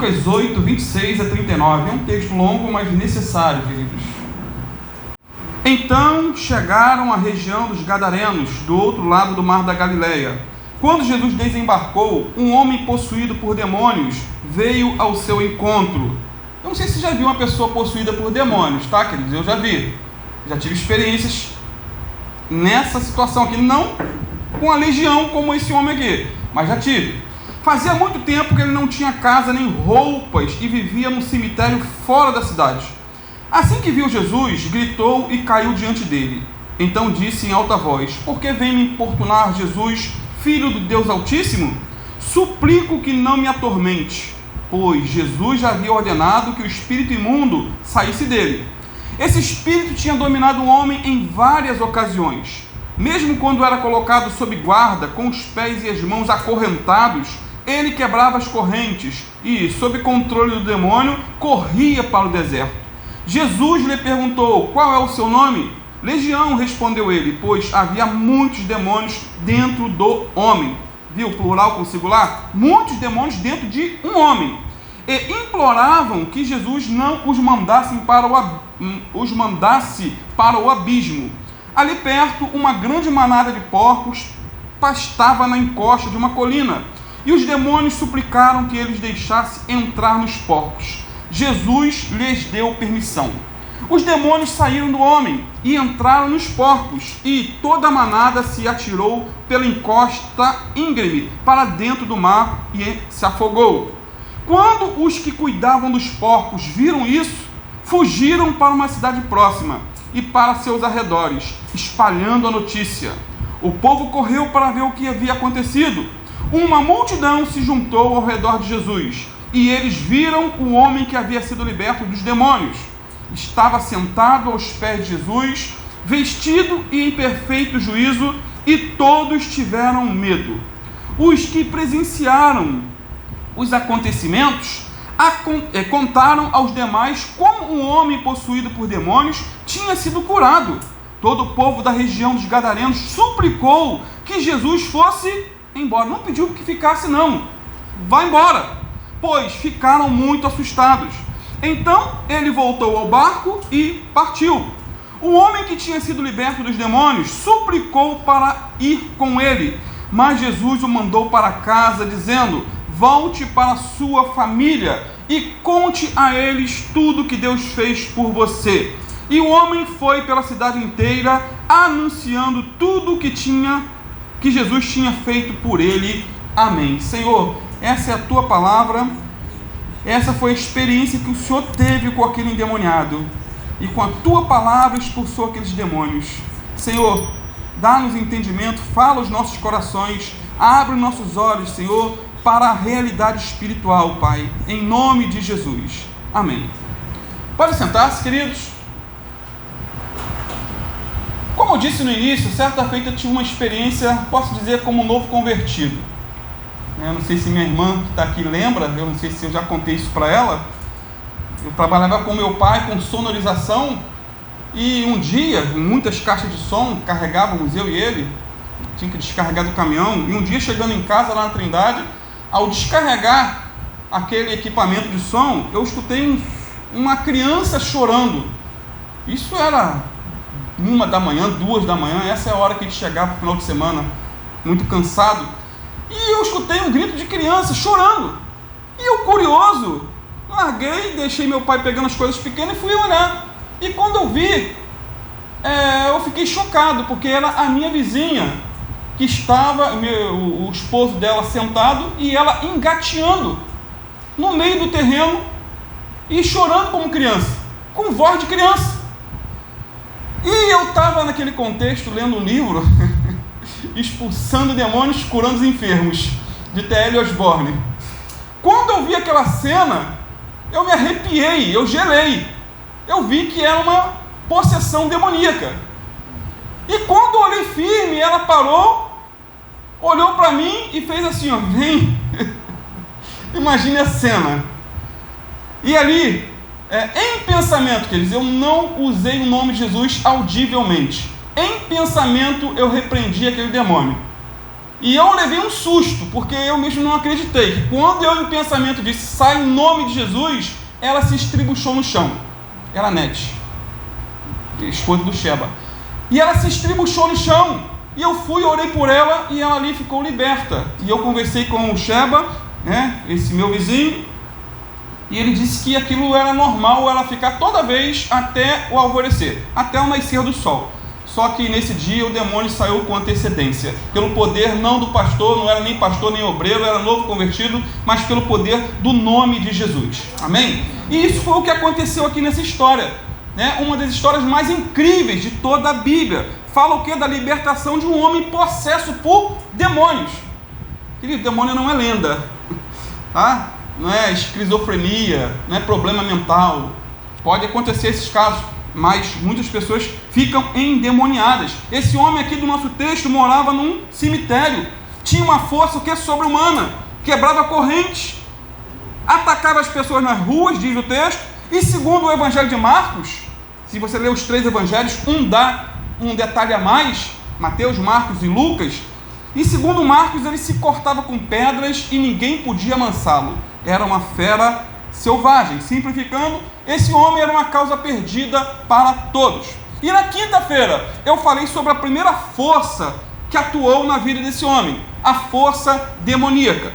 Lucas 8, 26 a 39. É um texto longo, mas necessário, queridos. Então chegaram à região dos Gadarenos, do outro lado do mar da Galileia. Quando Jesus desembarcou, um homem possuído por demônios veio ao seu encontro. Eu não sei se você já viu uma pessoa possuída por demônios, tá, queridos? Eu já vi. Já tive experiências nessa situação aqui, não com a legião como esse homem aqui, mas já tive. Fazia muito tempo que ele não tinha casa nem roupas e vivia num cemitério fora da cidade. Assim que viu Jesus, gritou e caiu diante dele. Então disse em alta voz: por que vem me importunar, Jesus, Filho do Deus Altíssimo? Suplico que não me atormente, pois Jesus já havia ordenado que o espírito imundo saísse dele. Esse espírito tinha dominado o homem em várias ocasiões. Mesmo quando era colocado sob guarda, com os pés e as mãos acorrentados, ele quebrava as correntes e, sob controle do demônio, corria para o deserto. Jesus lhe perguntou: qual é o seu nome? Legião, respondeu ele, pois havia muitos demônios dentro do homem. Viu o plural com singular? Muitos demônios dentro de um homem. E imploravam que Jesus não os mandasse para o abismo. Ali perto, uma grande manada de porcos pastava na encosta de uma colina, e os demônios suplicaram que eles deixassem entrar nos porcos. Jesus lhes deu permissão. Os demônios saíram do homem e entraram nos porcos, e toda a manada se atirou pela encosta íngreme para dentro do mar e se afogou. Quando os que cuidavam dos porcos viram isso, fugiram para uma cidade próxima e para seus arredores, espalhando a notícia. O povo correu para ver o que havia acontecido. Uma multidão se juntou ao redor de Jesus, e eles viram o homem que havia sido liberto dos demônios. Estava sentado aos pés de Jesus, vestido e em perfeito juízo, e todos tiveram medo. Os que presenciaram os acontecimentos contaram aos demais como um homem possuído por demônios tinha sido curado. Todo o povo da região dos Gadarenos suplicou que Jesus fosse embora. Não pediu que ficasse, não. Vá embora, pois ficaram muito assustados. Então ele voltou ao barco e partiu. O homem que tinha sido liberto dos demônios suplicou para ir com ele, mas Jesus o mandou para casa, dizendo: volte para a sua família e conte a eles tudo que Deus fez por você. E o homem foi pela cidade inteira, anunciando tudo que Jesus tinha feito por ele. Amém. Senhor, essa é a tua palavra. Essa foi a experiência que o Senhor teve com aquele endemoniado, e com a tua palavra expulsou aqueles demônios. Senhor, dá-nos entendimento, fala aos nossos corações, abre os nossos olhos, Senhor, para a realidade espiritual, Pai, em nome de Jesus. Amém. Pode sentar-se, queridos. Como eu disse no início, certa feita eu tive uma experiência, posso dizer, como um novo convertido. Eu não sei se minha irmã que está aqui lembra, eu não sei se eu já contei isso para ela. Eu trabalhava com meu pai com sonorização, e um dia, muitas caixas de som, carregávamos eu e ele, tinha que descarregar do caminhão, e um dia chegando em casa lá na Trindade, ao descarregar aquele equipamento de som, eu escutei uma criança chorando. Isso era 1 da manhã, 2 da manhã, essa é a hora que a gente chegava no final de semana, muito cansado. E eu escutei um grito de criança chorando. E eu, curioso, larguei, deixei meu pai pegando as coisas pequenas e fui olhar. E quando eu vi, eu fiquei chocado, porque era a minha vizinha, que estava, o esposo dela sentado, e ela engateando no meio do terreno e chorando como criança, com voz de criança. E eu estava naquele contexto lendo um livro Expulsando Demônios, Curando os Enfermos, de T.L. Osborne. Quando eu vi aquela cena, eu me arrepiei, eu gelei. Eu vi que era uma possessão demoníaca. E quando eu olhei firme, ela parou, olhou para mim e fez assim, ó, vem. Imagine a cena. E ali, em pensamento, quer dizer, eu não usei o nome de Jesus audivelmente. Em pensamento, eu repreendi aquele demônio. E eu levei um susto, porque eu mesmo não acreditei. Que quando eu, em pensamento, disse, sai em nome de Jesus, ela se estribuchou no chão. Era Nete, esposa do Sheba. E ela se estribuchou no chão. E eu fui, orei por ela, e ela ali ficou liberta. E eu conversei com o Sheba, né, esse meu vizinho, e ele disse que aquilo era normal, ela ficar toda vez até o alvorecer, até o nascer do sol. Só que nesse dia o demônio saiu com antecedência, pelo poder não do pastor, não era nem pastor nem obreiro, era novo convertido, mas pelo poder do nome de Jesus. Amém? E isso foi o que aconteceu aqui nessa história, né? Uma das histórias mais incríveis de toda a Bíblia. Fala o que? Da libertação de um homem possesso por demônios. Querido, demônio não é lenda, tá? Não é esquizofrenia, não é problema mental. Pode acontecer esses casos, mas muitas pessoas ficam endemoniadas. Esse homem aqui do nosso texto morava num cemitério, tinha uma força que é sobre-humana, quebrava correntes, atacava as pessoas nas ruas, diz o texto. E segundo o Evangelho de Marcos, se você ler os 3 evangelhos, um dá um detalhe a mais, Mateus, Marcos e Lucas. E segundo Marcos, ele se cortava com pedras e ninguém podia amansá-lo. Era uma fera selvagem. Simplificando, esse homem era uma causa perdida para todos. E na quinta-feira eu falei sobre a primeira força que atuou na vida desse homem, a força demoníaca,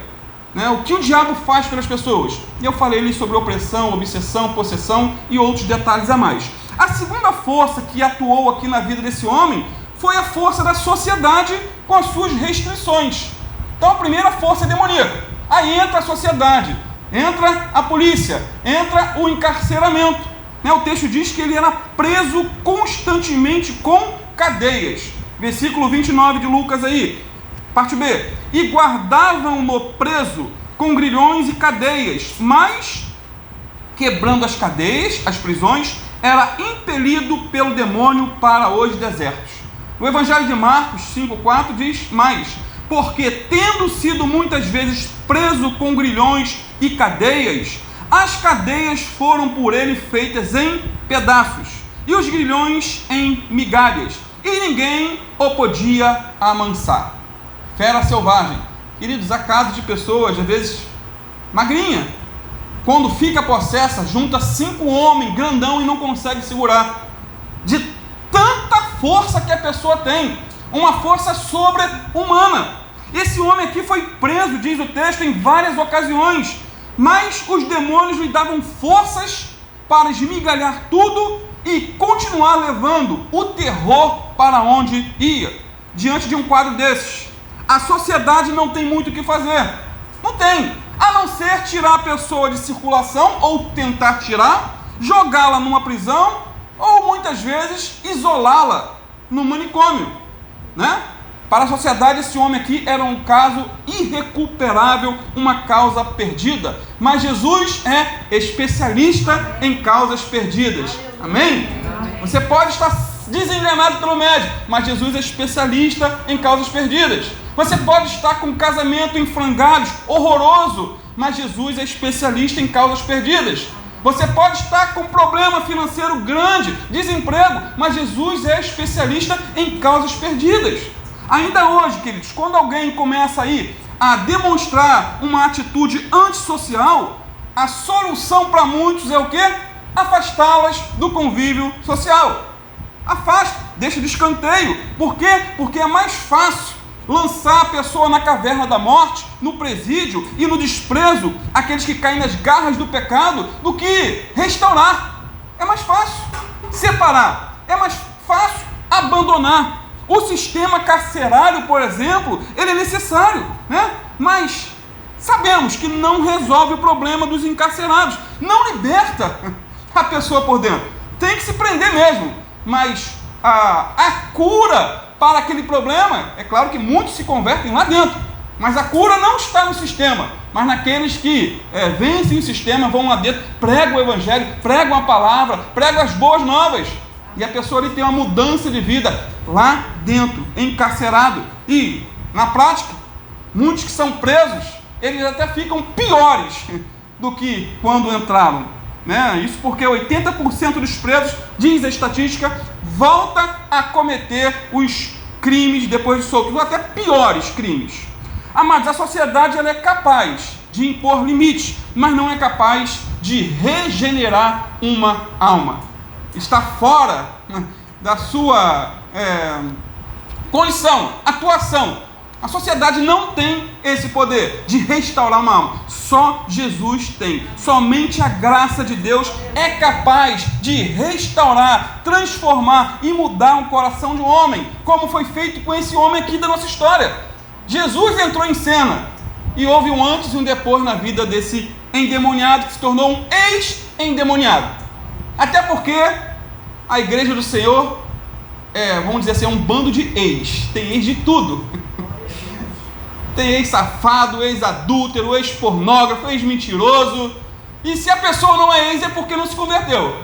né? O que o diabo faz pelas pessoas. E eu falei ali sobre opressão, obsessão, possessão e outros detalhes a mais. A segunda força que atuou aqui na vida desse homem foi a força da sociedade com as suas restrições. Então a primeira força é demoníaca. Aí entra a sociedade, entra a polícia, entra o encarceramento, né? O texto diz que ele era preso constantemente com cadeias. Versículo 29 de Lucas aí, parte B. E guardavam-no preso com grilhões e cadeias, mas, quebrando as cadeias, as prisões, era impelido pelo demônio para os desertos. O Evangelho de Marcos 5,4 diz mais: porque tendo sido muitas vezes preso com grilhões e cadeias, as cadeias foram por ele feitas em pedaços, e os grilhões em migalhas, e ninguém o podia amansar. Fera selvagem. Queridos, há casos de pessoas, às vezes, magrinha, quando fica possessa, junta 5 homens, grandão, e não consegue segurar. De tanta força que a pessoa tem, uma força sobre-humana. Esse homem aqui foi preso, diz o texto, em várias ocasiões, mas os demônios lhe davam forças para esmigalhar tudo e continuar levando o terror para onde ia. Diante de um quadro desses, a sociedade não tem muito o que fazer. Não tem, a não ser tirar a pessoa de circulação, ou tentar tirar, jogá-la numa prisão, ou muitas vezes isolá-la no manicômio, né? Para a sociedade, esse homem aqui era um caso irrecuperável, uma causa perdida. Mas Jesus é especialista em causas perdidas. Amém? Você pode estar desenganado pelo médico, mas Jesus é especialista em causas perdidas. Você pode estar com um casamento em frangalhos, horroroso, mas Jesus é especialista em causas perdidas. Você pode estar com um problema financeiro grande, desemprego, mas Jesus é especialista em causas perdidas. Ainda hoje, queridos, quando alguém começa aí a demonstrar uma atitude antissocial, a solução para muitos é o quê? Afastá-las do convívio social. Afasta, deixa de escanteio. Por quê? Porque é mais fácil lançar a pessoa na caverna da morte, no presídio e no desprezo, aqueles que caem nas garras do pecado, do que restaurar. É mais fácil separar, é mais fácil abandonar. O sistema carcerário, por exemplo, ele é necessário, né? Mas sabemos que não resolve o problema dos encarcerados, não liberta a pessoa por dentro. Tem que se prender mesmo, mas a cura para aquele problema, é claro que muitos se convertem lá dentro, mas a cura não está no sistema, mas naqueles que vencem o sistema, vão lá dentro, pregam o evangelho, pregam a palavra, pregam as boas novas, e a pessoa ali tem uma mudança de vida lá dentro, encarcerado. E na prática, muitos que são presos, eles até ficam piores do que quando entraram, né? Isso porque 80% dos presos, diz a estatística, volta a cometer os crimes depois de soltos, ou até piores crimes. Amados, a sociedade ela é capaz de impor limites, mas não é capaz de regenerar uma alma. Está fora da sua condição, atuação. A sociedade não tem esse poder de restaurar uma alma. Só Jesus tem. Somente a graça de Deus é capaz de restaurar, transformar e mudar o coração de um homem, como foi feito com esse homem aqui da nossa história. Jesus entrou em cena e houve um antes e um depois na vida desse endemoniado que se tornou um ex-endemoniado. Até porque a igreja do Senhor vamos dizer assim, é um bando de ex. Tem ex de tudo. Tem ex-safado, ex-adúltero, ex-pornógrafo, ex-mentiroso. E se a pessoa não é ex, é porque não se converteu.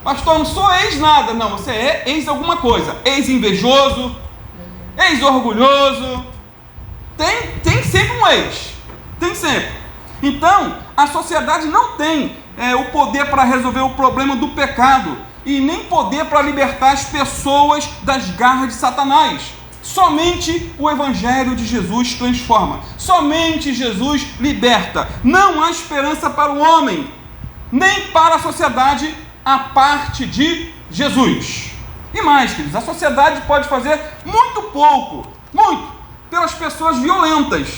Pastor, eu não sou ex nada. Não, você é ex alguma coisa. Ex-invejoso, ex-orgulhoso. Tem sempre um ex. Tem sempre. Então, a sociedade não tem o poder para resolver o problema do pecado e nem poder para libertar as pessoas das garras de Satanás. Somente o Evangelho de Jesus transforma. Somente Jesus liberta. Não há esperança para o homem, nem para a sociedade, a parte de Jesus. E mais, queridos, a sociedade pode fazer muito pouco, pelas pessoas violentas.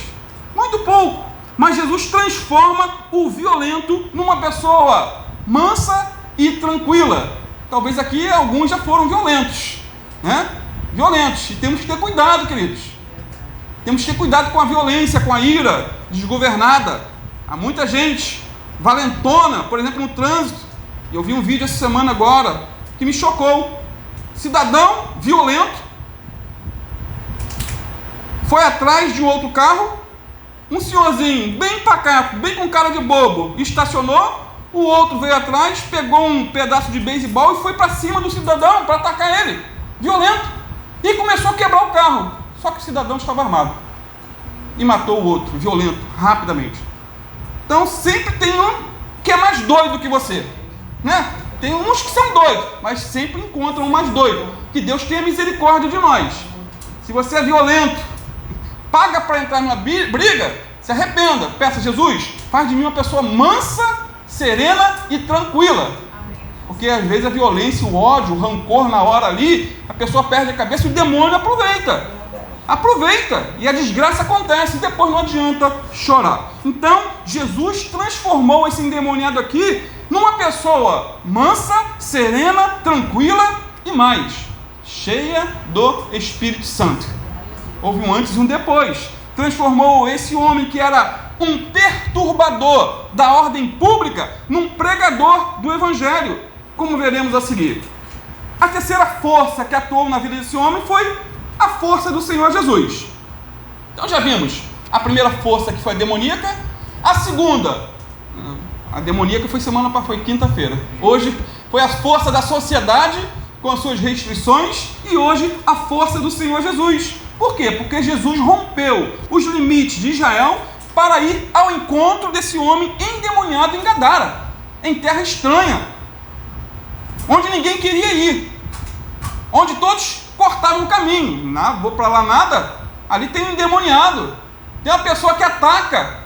Muito pouco. Mas Jesus transforma o violento numa pessoa mansa e tranquila. Talvez aqui alguns já foram violentos, né? Violentos, e temos que ter cuidado, queridos. Temos que ter cuidado com a violência, com a ira desgovernada. Há muita gente valentona, por exemplo, no trânsito. Eu vi um vídeo essa semana agora que me chocou. Cidadão violento foi atrás de um outro carro, um senhorzinho bem pacato, bem com cara de bobo, estacionou. O outro veio atrás, pegou um pedaço de beisebol e foi para cima do cidadão para atacar ele, violento. E começou a quebrar o carro. Só que o cidadão estava armado. E matou o outro, violento, rapidamente. Então sempre tem um que é mais doido que você, né? Tem uns que são doidos, mas sempre encontram um mais doido. Que Deus tenha misericórdia de nós. Se você é violento, paga para entrar numa briga, se arrependa. Peça a Jesus, faz de mim uma pessoa mansa, serena e tranquila. Porque às vezes a violência, o ódio, o rancor na hora ali, a pessoa perde a cabeça e o demônio aproveita, e a desgraça acontece, e depois não adianta chorar. Então, Jesus transformou esse endemoniado aqui numa pessoa mansa, serena, tranquila e mais, cheia do Espírito Santo. Houve um antes e um depois. Transformou esse homem que era um perturbador da ordem pública num pregador do Evangelho, como veremos a seguir. A terceira força que atuou na vida desse homem foi a força do Senhor Jesus. Então já vimos a primeira força, que foi a demoníaca. A segunda, a demoníaca foi quinta-feira. Hoje foi a força da sociedade com as suas restrições, e hoje a força do Senhor Jesus. Por quê? Porque Jesus rompeu os limites de Israel para ir ao encontro desse homem endemoniado em Gadara, em terra estranha, onde ninguém queria ir, onde todos cortavam o caminho. Não vou para lá nada, ali tem um endemoniado, tem uma pessoa que ataca.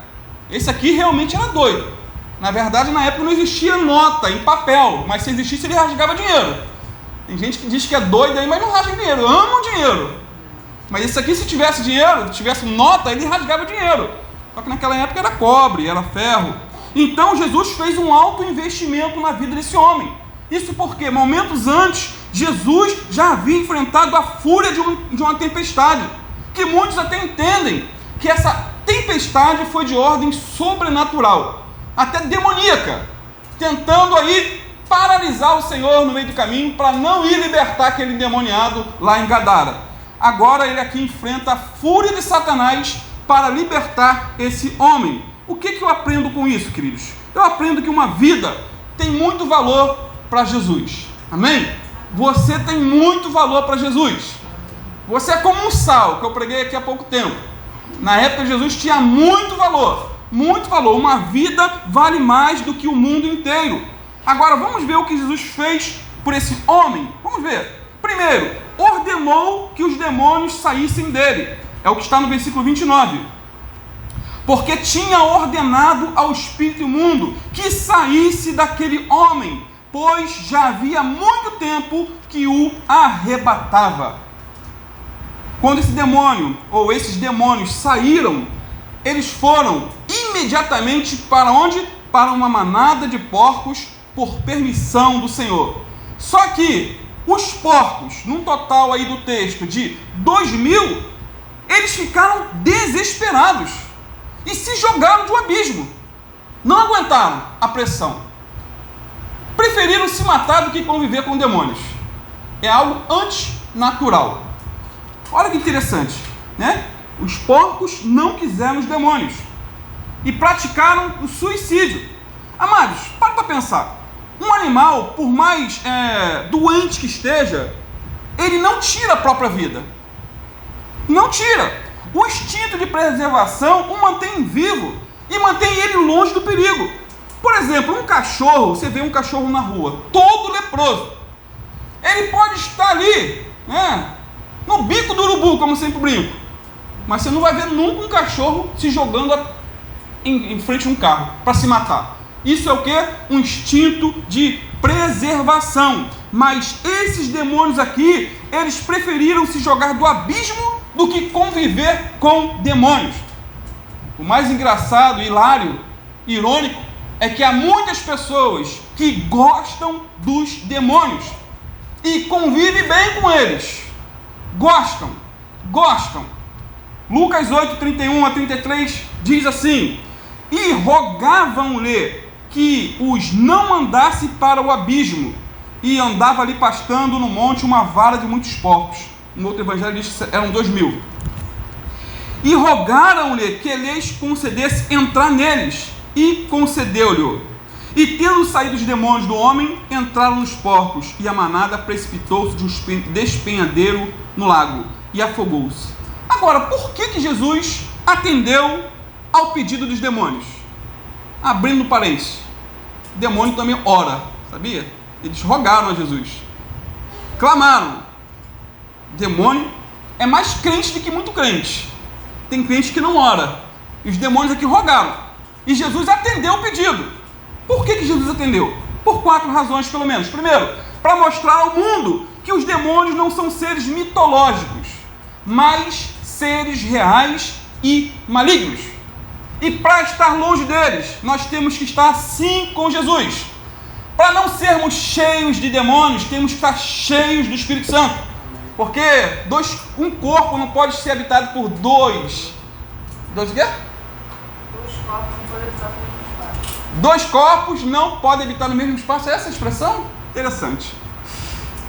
Esse aqui realmente era doido. Na verdade, na época não existia nota em papel, mas se existisse ele rasgava dinheiro. Tem gente que diz que é doido aí, mas não rasga dinheiro, ama o dinheiro. Mas esse aqui, se tivesse dinheiro, tivesse nota, ele rasgava dinheiro. Só que naquela época era cobre, era ferro. Então Jesus fez um alto investimento na vida desse homem. Isso porque momentos antes, Jesus já havia enfrentado a fúria de uma tempestade, que muitos até entendem que essa tempestade foi de ordem sobrenatural, até demoníaca, tentando aí paralisar o Senhor no meio do caminho para não ir libertar aquele endemoniado lá em Gadara. Agora ele aqui enfrenta a fúria de Satanás para libertar esse homem. O que eu aprendo com isso, queridos? Eu aprendo que uma vida tem muito valor para Jesus. Amém? Você tem muito valor para Jesus. Você é como um sal, que eu preguei aqui há pouco tempo. Na época de Jesus tinha muito valor. Muito valor. Uma vida vale mais do que o mundo inteiro. Agora vamos ver o que Jesus fez por esse homem. Vamos ver. Primeiro, ordenou que os demônios saíssem dele. É o que está no versículo 29. Porque tinha ordenado ao espírito imundo que saísse daquele homem, pois já havia muito tempo que o arrebatava. Quando esse demônio, ou esses demônios saíram, eles foram imediatamente para onde? Para uma manada de porcos, por permissão do Senhor. Só que os porcos, num total aí do texto de 2.000, eles ficaram desesperados e se jogaram de um abismo. Não aguentaram a pressão. Preferiram se matar do que conviver com demônios. É algo antinatural. Olha que interessante, né? Os porcos não quiseram os demônios e praticaram o suicídio. Amados, para pensar. Um animal, por mais doente que esteja, ele não tira a própria vida. Não tira. O instinto de preservação o mantém vivo e mantém ele longe do perigo. Por exemplo, um cachorro, você vê um cachorro na rua, todo leproso. Ele pode estar ali, no bico do urubu, como sempre brinco. Mas você não vai ver nunca um cachorro se jogando em frente a um carro para se matar. Isso é o que? Um instinto de preservação. Mas esses demônios aqui, eles preferiram se jogar do abismo do que conviver com demônios. O mais engraçado, hilário, irônico, é que há muitas pessoas que gostam dos demônios e convivem bem com eles. Gostam. Lucas 8, 31 a 33 diz assim: e rogavam-lhe que os não mandasse para o abismo, e andava ali pastando no monte uma vara de muitos porcos. No outro evangelho diz que eram 2.000. E rogaram-lhe que lhes concedesse entrar neles, e concedeu-lhe. E tendo saído os demônios do homem, entraram nos porcos, e a manada precipitou-se de um despenhadeiro no lago, e afogou-se. Agora, por que Jesus atendeu ao pedido dos demônios? Abrindo parênteses, o demônio também ora, sabia? Eles rogaram a Jesus, clamaram. O demônio é mais crente do que muito crente. Tem crente que não ora, e os demônios aqui rogaram, e Jesus atendeu o pedido. Por que Jesus atendeu? Por 4 razões pelo menos. Primeiro, para mostrar ao mundo que os demônios não são seres mitológicos, mas seres reais e malignos. E para estar longe deles, nós temos que estar sim com Jesus. Para não sermos cheios de demônios, temos que estar cheios do Espírito Santo. Porque um corpo não pode ser habitado por dois. Dois o quê? Dois corpos não podem habitar no mesmo espaço. Essa expressão? Interessante.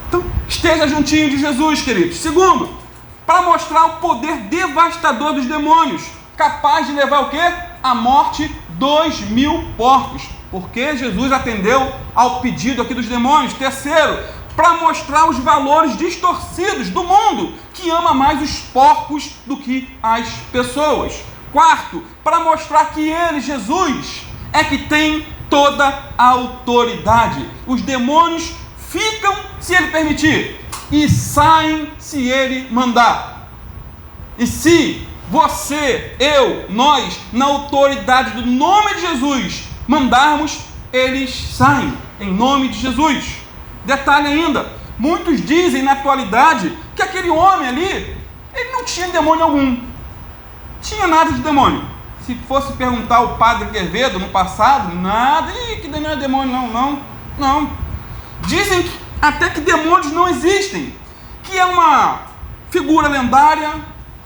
Então, esteja juntinho de Jesus, queridos. Segundo, para mostrar o poder devastador dos demônios, capaz de levar o quê? A morte 2.000 porcos. Porque Jesus atendeu ao pedido aqui dos demônios. Terceiro, para mostrar os valores distorcidos do mundo, que ama mais os porcos do que as pessoas. Quarto, para mostrar que ele, Jesus, é que tem toda a autoridade. Os demônios ficam se ele permitir e saem se ele mandar. E se você, eu, nós, na autoridade do nome de Jesus, mandarmos, eles saem em nome de Jesus. Detalhe ainda, muitos dizem na atualidade que aquele homem ali, ele não tinha demônio algum. Tinha nada de demônio. Se fosse perguntar ao padre Quevedo no passado, nada, que não é demônio, não. Dizem até que demônios não existem, que é uma figura lendária,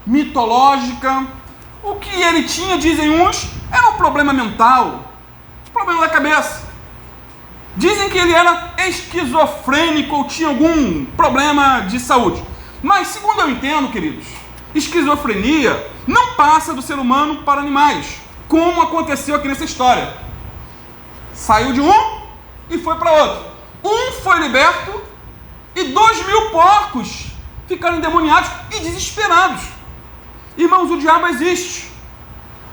mitológica. O que ele tinha, dizem uns, era um problema mental, um problema da cabeça. Dizem que ele era esquizofrênico ou tinha algum problema de saúde. Mas, segundo eu entendo, queridos, esquizofrenia não passa do ser humano para animais, como aconteceu aqui nessa história. Saiu de um e foi para outro. Um foi liberto e 2.000 porcos ficaram endemoniados e desesperados. Irmãos, o diabo existe.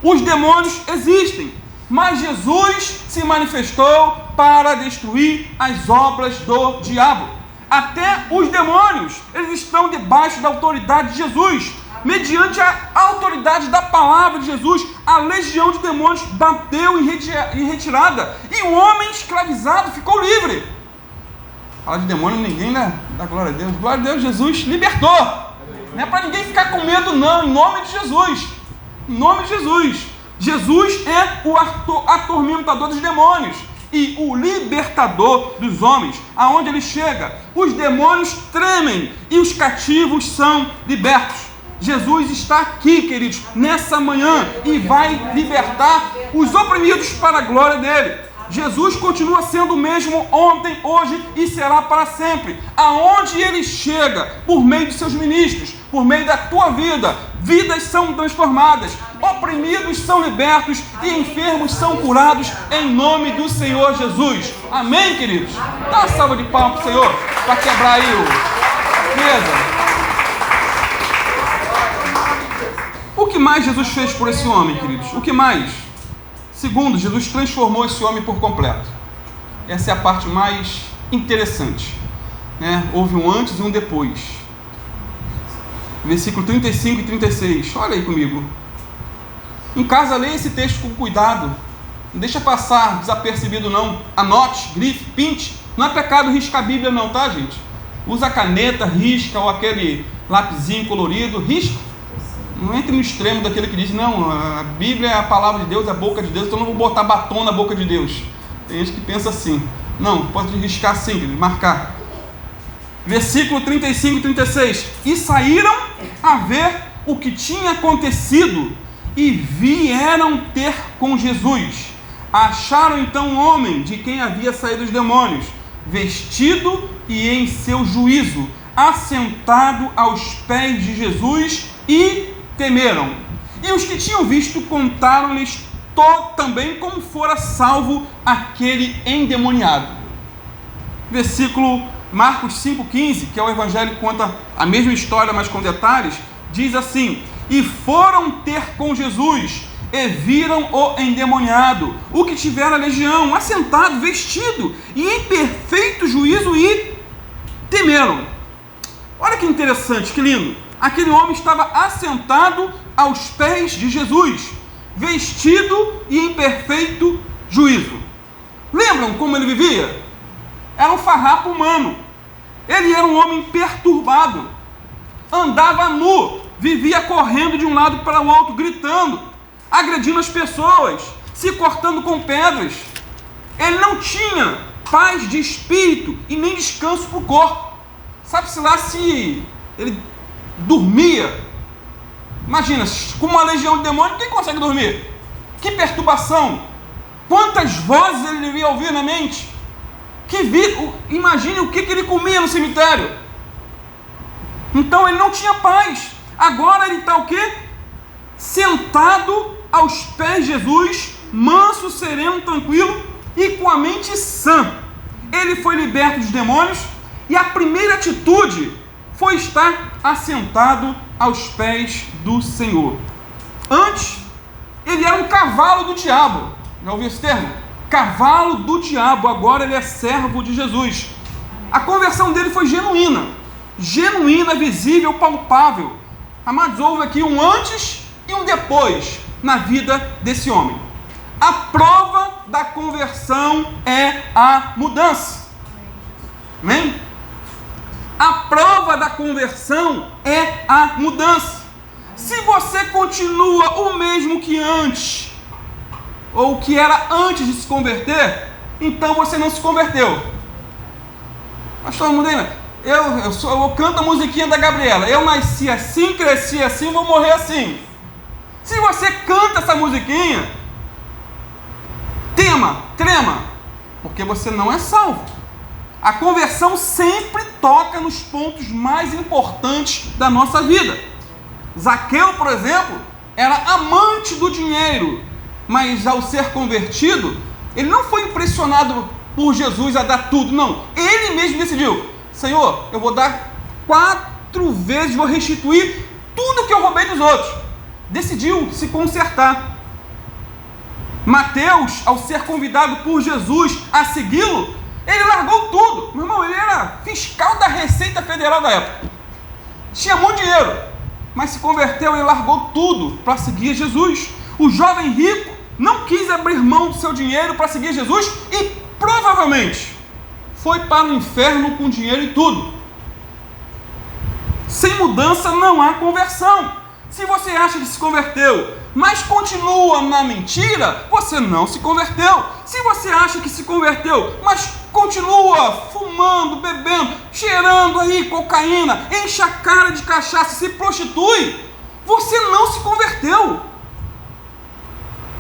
Os demônios existem. Mas Jesus se manifestou para destruir as obras do diabo. Até os demônios, eles estão debaixo da autoridade de Jesus. Mediante a autoridade da palavra de Jesus, a legião de demônios bateu em retirada e o homem escravizado ficou livre. Fala de demônio, ninguém dá glória a Deus. Glória a Deus, Jesus libertou. Não é para ninguém ficar com medo não, em nome de Jesus. Em nome de Jesus. Jesus é o atormentador dos demônios e o libertador dos homens. Aonde ele chega, os demônios tremem e os cativos são libertos. Jesus está aqui, queridos, nessa manhã e vai libertar os oprimidos para a glória dele. Jesus continua sendo o mesmo ontem, hoje e será para sempre. Aonde ele chega, por meio de seus ministros, por meio da tua vida, vidas são transformadas, oprimidos são libertos e enfermos são curados em nome do Senhor Jesus. Amém, queridos? Dá uma salva de palmas para o Senhor, para quebrar aí o mesa. O que mais Jesus fez por esse homem, queridos? O que mais? Segundo, Jesus transformou esse homem por completo. Essa é a parte mais interessante, né? Houve um antes e um depois. Versículo 35 e 36. Olha aí comigo. Em casa, leia esse texto com cuidado. Não deixa passar desapercebido não. Anote, grife, pinte. Não é pecado riscar a Bíblia não, tá, gente? Usa a caneta, risca, ou aquele lapisinho colorido, risca. Não entre no extremo daquele que diz, não, a Bíblia é a palavra de Deus, é a boca de Deus, então eu não vou botar batom na boca de Deus. Tem gente que pensa assim. Não, pode riscar assim, marcar. Versículo 35 e 36. E saíram a ver o que tinha acontecido e vieram ter com Jesus. Acharam então um homem de quem havia saído os demônios, vestido e em seu juízo, assentado aos pés de Jesus, e temeram. E os que tinham visto contaram-lhes também como fora salvo aquele endemoniado. Versículo Marcos 5,15, que é o evangelho que conta a mesma história, mas com detalhes, diz assim: e foram ter com Jesus, e viram o endemoniado, o que tivera legião, assentado, vestido, e em perfeito juízo, e temeram. Olha que interessante, que lindo. Aquele homem estava assentado aos pés de Jesus, vestido e em perfeito juízo. Lembram como ele vivia? Era um farrapo humano. Ele era um homem perturbado, andava nu, vivia correndo de um lado para o outro, gritando, agredindo as pessoas, se cortando com pedras. Ele não tinha paz de espírito e nem descanso para o corpo. Sabe-se lá se ele dormia. Imagina, com uma legião de demônios, quem consegue dormir? Que perturbação! Quantas vozes ele devia ouvir na mente? Imagine o que ele comia no cemitério. Então ele não tinha paz. Agora ele está o quê? Sentado aos pés de Jesus, manso, sereno, tranquilo e com a mente sã. Ele foi liberto dos demônios e a primeira atitude foi estar assentado aos pés do Senhor. Antes, ele era um cavalo do diabo. Já ouviu esse termo? Cavalo do diabo. Agora ele é servo de Jesus. A conversão dele foi genuína. Genuína, visível, palpável. Amados, houve aqui um antes e um depois na vida desse homem. A prova da conversão é a mudança. Amém? A prova da conversão é a mudança. Se você continua o mesmo que antes, ou o que era antes de se converter, então você não se converteu. Pastor, eu mudei, né? Eu canto a musiquinha da Gabriela. Eu nasci assim, cresci assim, vou morrer assim. Se você canta essa musiquinha, trema, porque você não é salvo. A conversão sempre toca nos pontos mais importantes da nossa vida. Zaqueu, por exemplo, era amante do dinheiro, mas ao ser convertido, ele não foi impressionado por Jesus a dar tudo, não. Ele mesmo decidiu: Senhor, eu vou dar 4 vezes, vou restituir tudo que eu roubei dos outros. Decidiu se consertar. Mateus, ao ser convidado por Jesus a segui-lo, Ele largou tudo. Meu irmão, ele era fiscal da Receita Federal da época. Tinha muito dinheiro, mas se converteu e largou tudo para seguir Jesus. O jovem rico não quis abrir mão do seu dinheiro para seguir Jesus e provavelmente foi para o inferno com dinheiro e tudo. Sem mudança não há conversão. Se você acha que se converteu, mas continua na mentira, você não se converteu. Se você acha que se converteu, mas continua fumando, bebendo, cheirando aí cocaína, enche a cara de cachaça, se prostitui, você não se converteu.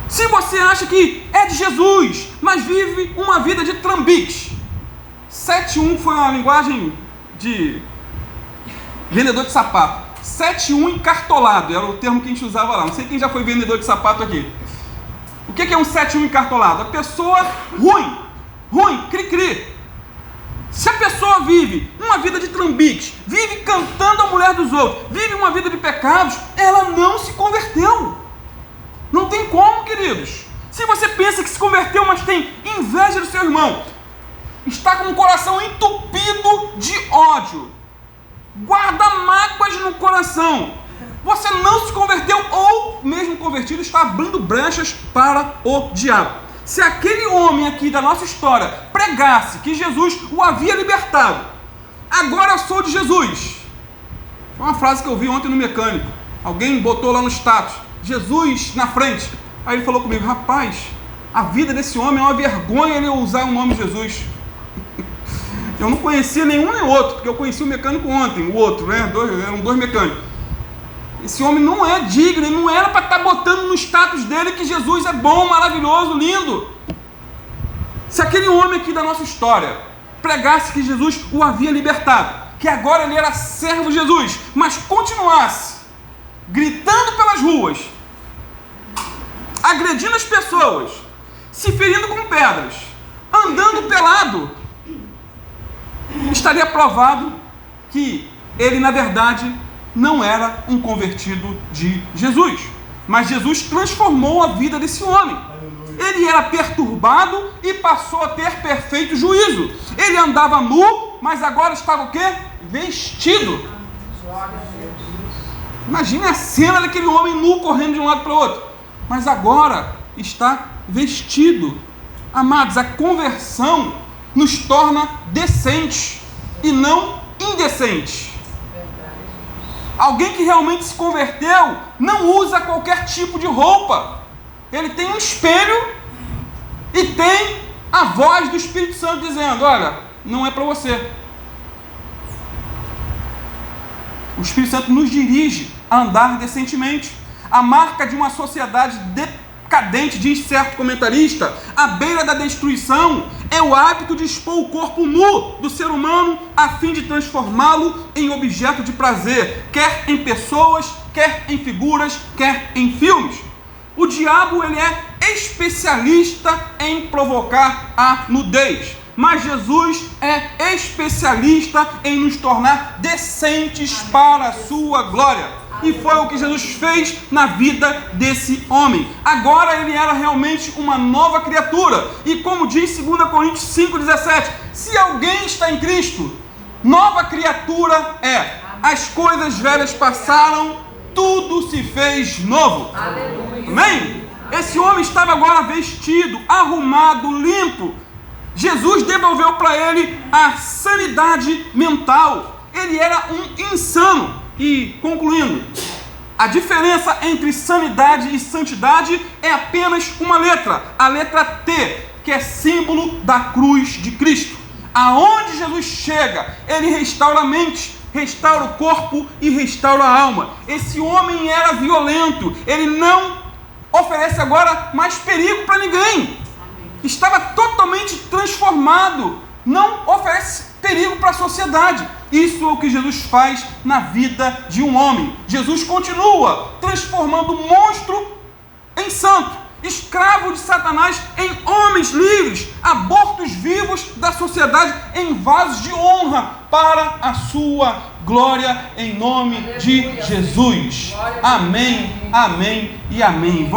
Se você acha que é de Jesus, mas vive uma vida de trambique, 7-1 foi uma linguagem de vendedor de sapato. 7-1 encartolado, era o termo que a gente usava lá. Não sei quem já foi vendedor de sapato aqui. O que é um 7-1 encartolado? A pessoa ruim, cri-cri. Se a pessoa vive uma vida de trambiques, vive cantando a mulher dos outros, vive uma vida de pecados, ela não se converteu. Não tem como, queridos. Se você pensa que se converteu, mas tem inveja do seu irmão, está com o coração entupido de ódio, guarda mágoas no coração, você não se converteu, ou mesmo convertido está abrindo brechas para o diabo. Se aquele homem aqui da nossa história pregasse que Jesus o havia libertado, agora eu sou de Jesus. Foi uma frase que eu vi ontem no mecânico. Alguém botou lá no status, Jesus na frente. Aí ele falou comigo, rapaz, a vida desse homem é uma vergonha ele usar o nome Jesus. Eu não conhecia nenhum nem outro, porque eu conheci o mecânico ontem, o outro, né? Eram dois mecânicos. Esse homem não é digno, ele não era para estar botando no status dele que Jesus é bom, maravilhoso, lindo. Se aquele homem aqui da nossa história pregasse que Jesus o havia libertado, que agora ele era servo de Jesus, mas continuasse gritando pelas ruas, agredindo as pessoas, se ferindo com pedras, andando pelado, estaria provado que ele, na verdade, não era um convertido de Jesus. Mas Jesus transformou a vida desse homem. Ele era perturbado e passou a ter perfeito juízo. Ele andava nu, mas agora estava o quê? Vestido. Imagine a cena daquele homem nu correndo de um lado para o outro. Mas agora está vestido. Amados, a conversão nos torna decentes e não indecentes. Alguém que realmente se converteu não usa qualquer tipo de roupa. Ele tem um espelho e tem a voz do Espírito Santo dizendo, olha, não é para você. O Espírito Santo nos dirige a andar decentemente. A marca de uma sociedade decadente, diz certo comentarista, à beira da destruição, é o hábito de expor o corpo nu do ser humano a fim de transformá-lo em objeto de prazer, quer em pessoas, quer em figuras, quer em filmes. O diabo, ele é especialista em provocar a nudez, mas Jesus é especialista em nos tornar decentes para a sua glória. E foi o que Jesus fez na vida desse homem. Agora ele era realmente uma nova criatura. E como diz 2 Coríntios 5,17, se alguém está em Cristo, nova criatura é. As coisas velhas passaram, tudo se fez novo. Amém? Esse homem estava agora vestido, arrumado, limpo. Jesus devolveu para ele a sanidade mental. Ele era um insano. E, concluindo, a diferença entre sanidade e santidade é apenas uma letra, a letra T, que é símbolo da cruz de Cristo. Aonde Jesus chega, ele restaura a mente, restaura o corpo e restaura a alma. Esse homem era violento, ele não oferece agora mais perigo para ninguém. Estava totalmente transformado, não oferece perigo para a sociedade. Isso é o que Jesus faz na vida de um homem. Jesus continua transformando o monstro em santo, escravo de Satanás em homens livres, abortos vivos da sociedade em vasos de honra para a sua glória, em nome de Jesus. Amém, amém e amém.